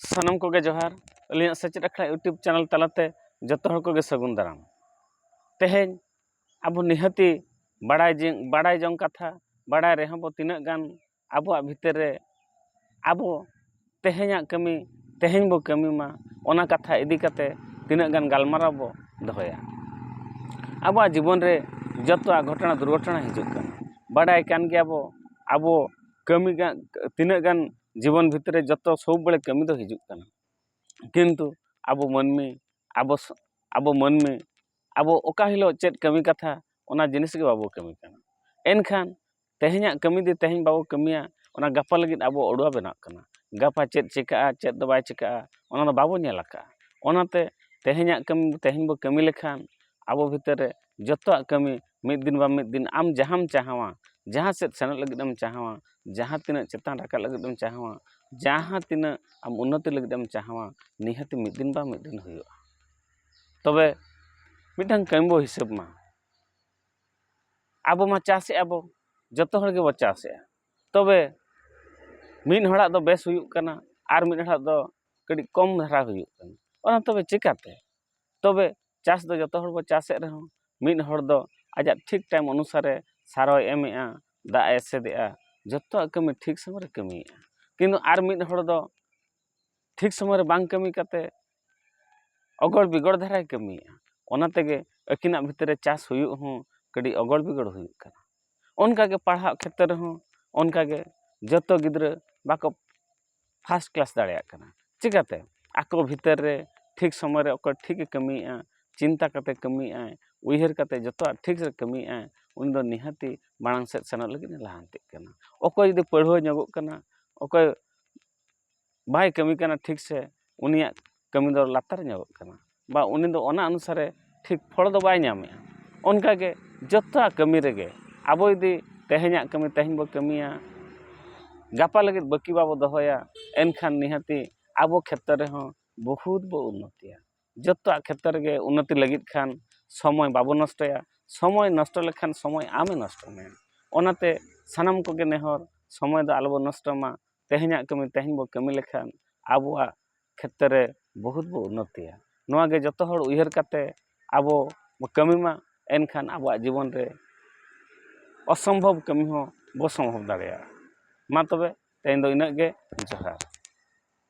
सानम को जोहार अलिया सचेत अखड़ा यूट्यूब चैनल तलाते जतो हर को सगुन दाराम तेहें अब निहती बाड़ाय जंग कथा बाड़ाय रे बो तीना गान अब भितर रे अब तेहें कमी तेहें बो कमी मा ओना कथा इदी कते तीना गान गालमारा बो दोहया अब जीवन रे जतो घटना दुर्घटना हिजुक कान बाड़ाय कान गया बो अब कमी तीना गान जीवन भितर जतो सब बड़े कमी दो हिजुक कान किंतु अब मनमी अब मनमी अब ओका हिलो चेत कमी कथा ओना जिनिस के बाबो कमी काना एनखान तेहें कमी दे तेहें बाबो कमिया ओना गपा लगित अब ओडवा बना काना गपा चेत चिका चेत दो बाय चिका ओना दो बाबो नेल का ओनाते तेहें कमी तेहें बो कमी लेखान अब भितर जतो कमी मिद दिन आम जहाम चाहवा जहाँ से सेनत लगिदम चाहवा जहाँ तीना चेतान राका लगिदम चाहवा जहाँ तीना आम उन्नति लगिदम चाहवा निहति मिद दिन हुआ तबे मिदन कमबो हिसाब मा अब मा चासे अब जतो हर के बो चासे तबे मिन हड़ा दो बेस हुयुक काना आर मिन हड़ा दो कड़ी कम धारा हुयुक काना ओना तबे चिकाते तबे चास दो जतो हर बो चासे रहो मिन हड़ दो आजा ठीक टाइम अनुसारे सारो एमेआ दा एसेदेआ जतो कमी ठीक समय रे कमीआ किंतु आर मिन हड़ दो ठीक समय रे बांग कमी काते अगड़ बिगड़ धाराय कमीआ ओना तेगे अकिना भितर चास हुयुक हो कड़ी अगड़ बिगड़ हुयुक काना ओनका के पढ़ा क्षेत्र हो ओनका के जतो गिद्र बाको फर्स्ट क्लास दाड़िया काना चिकाते आको भितर रे ठीक समय रे ओकर ठीक कमीआ चिंता करते कमीआ उइहर करते जतो ठीक से कमीआ उन दो निहाती मांग से सेनत लगिन लहांती काना ओको यदि पढ़ो ᱧᱚᱜᱚᱜ काना ओको बाय कमी काना ठीक से उनिया कमी दो लातार ᱧᱚᱜᱚᱜ काना बा उनी दो ओना अनुसारे ठीक फल दो बाय ᱧᱟᱢᱮᱟ ओनका के जतो कमी रेगे आबो यदि तेहें कमी तेहें बो कमिया गापा लगित बाकी बाबो दोहया एनखान निहाती आबो क्षेत्र रे हो बहुत बो उन्नतिया जतो क्षेत्र गे उन्नति लगित खान समय बाबो नष्टया समय नष्ट लेखान समय आमे नष्ट में ओनाते सानम को गे नेहर समय दो आलबो नष्ट मा तेहें कमी तेहें बो कमी लेखान आबो क्षेत्र रे बहुत बो उन्नतिया नोआ गे जतो हर उइहर काते आबो कमी मा एनखान आबो जीवन रे असंभव कमी हो बो संभव दाड़िया मा तबे तेहें दो इना गे जोहार।